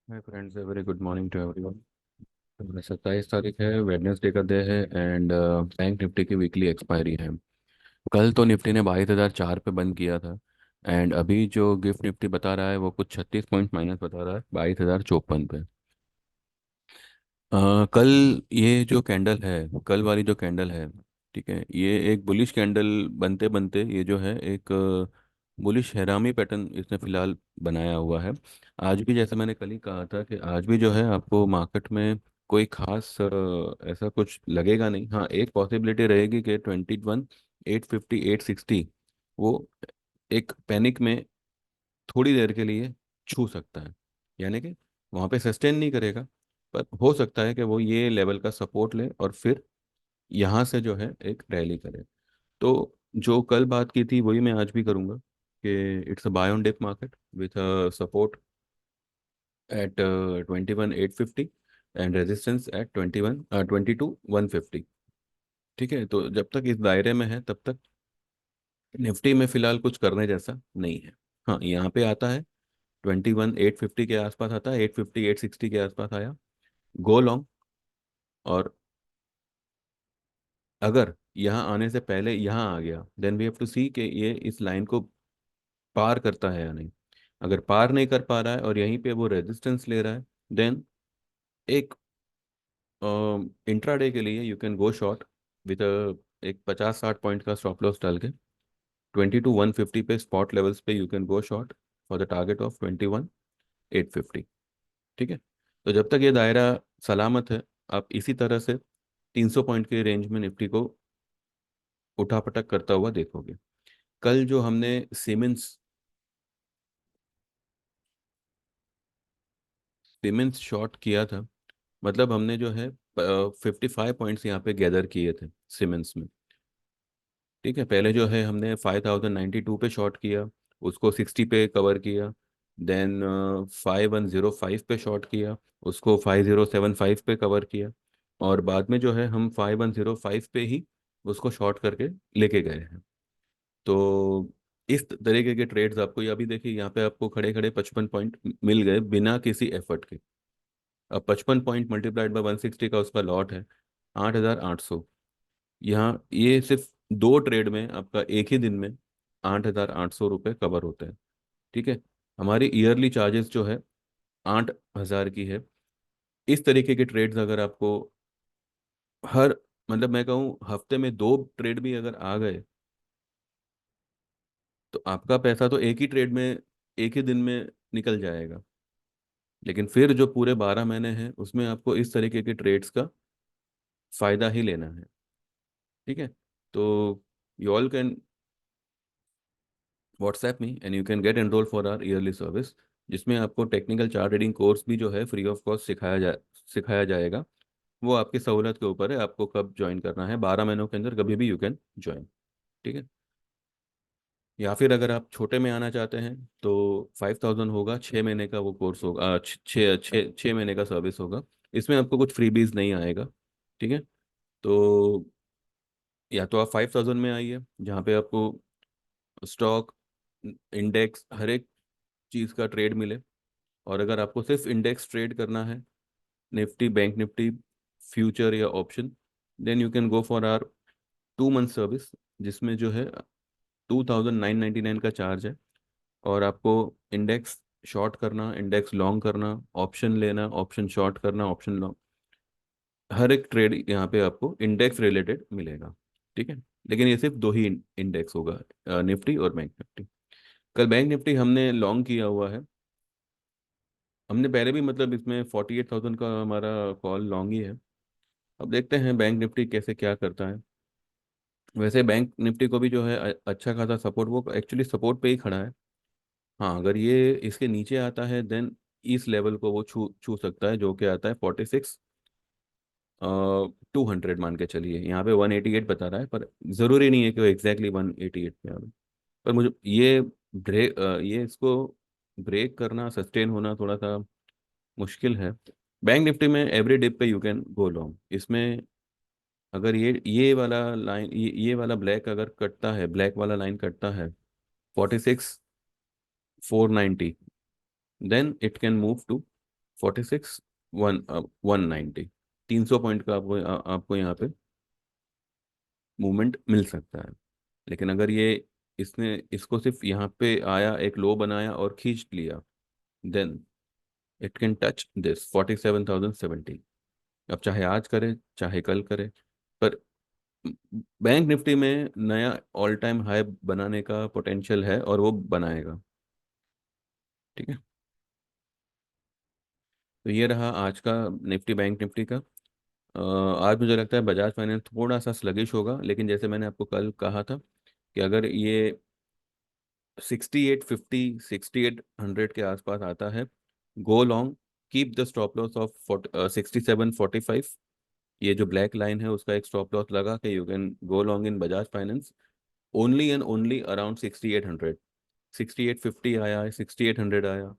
Hi friends, very good morning to everyone. 27 तारीख है, Wednesday का डे है एंड बैंक निफ्टी की वीकली एक्सपायरी है। कल तो निफ्टी ने 22,004 पे बंद किया था एंड अभी जो गिफ्ट निफ्टी बता रहा है वो कुछ 36 पॉइंट माइनस बता रहा है 22,054 पे। कल ये जो कैंडल है, कल वाली जो कैंडल है, ठीक है, ये एक बुलिश कैंडल बनते बनते ये जो है एक बुलिश हैरामी पैटर्न इसने फिलहाल बनाया हुआ है। आज भी जैसे मैंने कल ही कहा था कि आज भी जो है आपको मार्केट में कोई खास ऐसा कुछ लगेगा नहीं। हाँ, एक पॉसिबिलिटी रहेगी कि 21 850 860 वो एक पैनिक में थोड़ी देर के लिए छू सकता है, यानी कि वहाँ पे सस्टेन नहीं करेगा, पर हो सकता है कि वो ये लेवल का सपोर्ट ले और फिर यहाँ से जो है एक रैली करे। तो जो कल बात की थी वही मैं आज भी करूँगा कि it's a buy on dip market with support at 21 850 and resistance at 22 150। ठीक है, तो जब तक इस दायरे में है तब तक निफ्टी में फिलहाल कुछ करने जैसा नहीं है। हाँ, यहाँ पे आता है 21 850 के आसपास आता है, 850 860 के आसपास आया, गो लॉन्ग। और अगर यहाँ आने से पहले यहाँ आ गया देन वी हैव टू सी कि ये इस लाइन को पार करता है या नहीं। अगर पार नहीं कर पा रहा है और यहीं पे वो रेजिस्टेंस ले रहा है देन एक इंट्राडे के लिए you can go short with एक 50 60 पॉइंट का स्टॉप लॉस डाल के 22 150 पे स्पॉट लेवल्स पे you can go short for the target of 21 850। ठीक है, तो जब तक ये दायरा सलामत है आप इसी तरह से 300 पॉइंट के रेंज में निफ्टी को उठापटक करता हुआ देखोगे। कल जो हमने सीमेंस सीमेंस शॉर्ट किया था, मतलब हमने जो है 55 पॉइंट्स यहाँ पे गैदर किए थे सीमेंस में। ठीक है, पहले जो है हमने 5092 पे शॉर्ट किया, उसको 60 पे कवर किया। देन 5105 पे शॉर्ट किया, उसको 5075 पे कवर किया। और बाद में जो है हम 5105 पे ही उसको शॉर्ट करके लेके गए हैं। तो इस तरीके के ट्रेड्स आपको, या अभी देखिए यहाँ पे आपको खड़े खड़े 55 पॉइंट मिल गए बिना किसी एफर्ट के। अब 55 पॉइंट मल्टीप्लाइड बाय 160 का उसका लॉट है 8,800। यहाँ ये सिर्फ दो ट्रेड में आपका एक ही दिन में 8,800 रुपये कवर होते हैं। ठीक है, हमारी ईयरली चार्जेस जो है 8,000 की है। इस तरीके के ट्रेड्स अगर आपको हर, मतलब मैं कहूँ हफ्ते में दो ट्रेड भी अगर आ गए तो आपका पैसा तो एक ही ट्रेड में एक ही दिन में निकल जाएगा। लेकिन फिर जो पूरे 12 महीने हैं उसमें आपको इस तरीके के ट्रेड्स का फायदा ही लेना है। ठीक है, तो you all can WhatsApp me and you can get enrol for our yearly service, जिसमें आपको टेक्निकल चार्ट रीडिंग कोर्स भी जो है फ्री ऑफ कॉस्ट सिखाया जाएगा। वो आपकी सहूलत के ऊपर है, आपको कब ज्वाइन करना है, 12 महीनों के अंदर कभी भी यू कैन ज्वाइन। ठीक है, या फिर अगर आप छोटे में आना चाहते हैं तो 5,000 होगा, 6 महीने का वो कोर्स होगा, 6 महीने का सर्विस होगा। इसमें आपको कुछ फ्रीबीज नहीं आएगा। ठीक है, तो या तो आप 5,000 में आइए जहाँ पे आपको स्टॉक, इंडेक्स, हर एक चीज़ का ट्रेड मिले। और अगर आपको सिर्फ इंडेक्स ट्रेड करना है, निफ्टी, बैंक निफ्टी, फ्यूचर या option, then you can go for our 2 month service, जिसमें जो है 2,999 का चार्ज है। और आपको इंडेक्स शॉर्ट करना, इंडेक्स लॉन्ग करना, ऑप्शन लेना, ऑप्शन शॉर्ट करना, ऑप्शन लॉन्ग, हर एक ट्रेड यहाँ पे आपको इंडेक्स रिलेटेड मिलेगा। ठीक है, लेकिन ये सिर्फ दो ही इंडेक्स होगा, निफ्टी और बैंक निफ्टी। कल बैंक निफ्टी हमने लॉन्ग किया हुआ है। हमने पहले भी, मतलब इसमें 48,000 का हमारा कॉल लॉन्ग ही है। अब देखते हैं बैंक निफ्टी कैसे क्या करता है। वैसे बैंक निफ्टी को भी जो है अच्छा खासा सपोर्ट, वो एक्चुअली सपोर्ट पे ही खड़ा है। हाँ, अगर ये इसके नीचे आता है देन इस लेवल को वो छू छू सकता है, जो कि आता है 46 200 मान के चलिए। यहाँ पे 188 बता रहा है, पर ज़रूरी नहीं है कि वो एग्जैक्टली 188 पे आवे। पर मुझे ये इसको ब्रेक करना, सस्टेन होना थोड़ा सा मुश्किल है। बैंक निफ्टी में एवरी डिप पे यू कैन गो लॉन्ग। इसमें अगर ये वाला लाइन, ये वाला ब्लैक अगर कटता है, ब्लैक वाला लाइन कटता है 46 490, then it can move to 46 190, 300 point का आपको यहाँ पे मूवमेंट मिल सकता है। लेकिन अगर ये इसने इसको सिर्फ यहाँ पे आया, एक लो बनाया और खींच लिया, then it can touch this 47,070। अब चाहे आज करे चाहे कल करे, पर बैंक निफ्टी में नया ऑल टाइम हाई बनाने का पोटेंशियल है और वो बनाएगा। ठीक है, तो ये रहा आज का निफ्टी बैंक निफ्टी का। आज मुझे लगता है बजाज फाइनेंस थोड़ा सा स्लगिश होगा, लेकिन जैसे मैंने आपको कल कहा था कि अगर ये 6850 6800 के आसपास आता है, go long, keep the stop loss of 6745। ये जो ब्लैक लाइन है उसका एक स्टॉप लॉस लगा के you can go long in Bajaj finance, only and only around 6800। 6850 आया है, 6800 आया,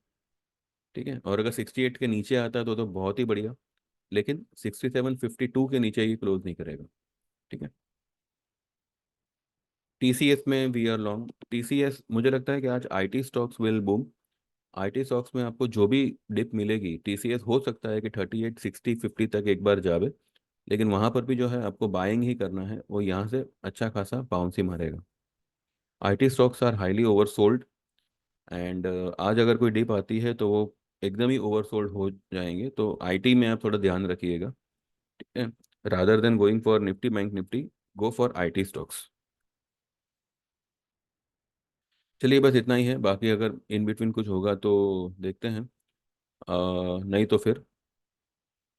ठीक है, और अगर 68 के नीचे आता है तो बहुत ही बढ़िया, लेकिन 6752 के नीचे ये क्लोज नहीं करेगा। ठीक है, टीसीएस में वी आर लॉन्ग। टीसीएस मुझे लगता है कि आज IT stocks will boom. IT stocks में आपको जो भी डिप मिलेगी, टीसीएस हो सकता है कि 38 60 50 तक एक बार जावे, लेकिन वहां पर भी जो है आपको बाइंग ही करना है, वो यहाँ से अच्छा खासा बाउंस ही मारेगा। IT stocks are highly oversold, and आज अगर कोई डिप आती है तो वो एकदम ही ओवरसोल्ड हो जाएंगे, तो आईटी में आप थोड़ा ध्यान रखिएगा। ठीक है, rather than going for Nifty bank Nifty, go for IT stocks. चलिए बस इतना ही है, बाकी अगर इन बिटवीन कुछ होगा तो देखते हैं, नहीं तो फिर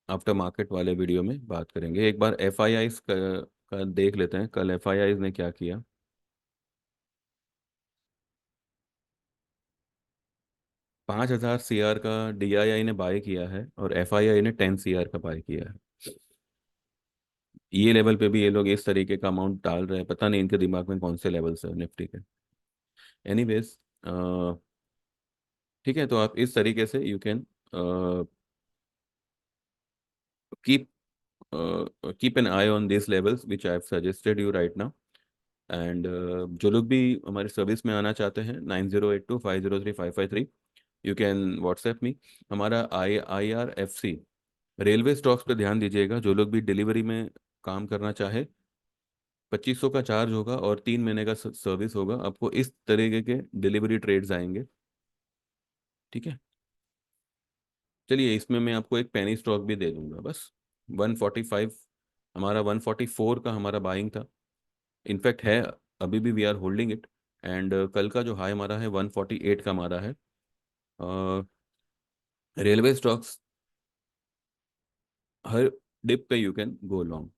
आफ्टर मार्केट वाले वीडियो में बात करेंगे। एक बार एफ आई आईज का देख लेते हैं, कल एफ आई आईज ने क्या किया। 5,000 CR का डी आई आई ने बाय किया है और एफ आई आई ने 10 CR का बाय किया है। ये लेवल पे भी ये लोग इस तरीके का अमाउंट डाल रहे हैं, पता नहीं इनके दिमाग में कौन से लेवल्स है निफ्टी के। एनीवेज, ठीक है, तो आप इस तरीके से you can keep keep an I on this levels which I have suggested you right now. And जो लोग भी हमारे सर्विस में आना चाहते हैं, 9082503553, यू कैन व्हाट्सएप मी। हमारा IRFC रेलवे स्टॉक्स पे ध्यान दीजिएगा। जो लोग भी डिलीवरी में काम करना चाहे, 2500 का चार्ज होगा और 3 महीने का सर्विस होगा। आपको इस तरीके के डिलीवरी ट्रेड्स आएंगे। ठीक है, चलिए इसमें मैं आपको एक पेनी स्टॉक भी दे दूंगा बस। 145, हमारा 144 का हमारा बाइंग था, इनफैक्ट है, अभी भी we are holding it. And कल का जो हाई हमारा है 148 का हमारा है। रेलवे स्टॉक्स हर डिप पे यू कैन गो लॉन्ग।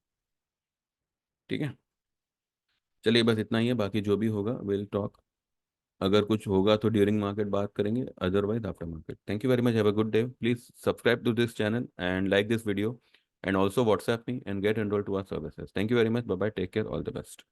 ठीक है, चलिए बस इतना ही है, बाकी जो भी होगा विल टॉक। अगर कुछ होगा तो ड्यूरिंग मार्केट बात करेंगे, otherwise after market. Thank you very much, have a good day, please subscribe to this channel and like this video, and also WhatsApp me and get enrol to our services. Thank you very much, bye bye, take care, all the best.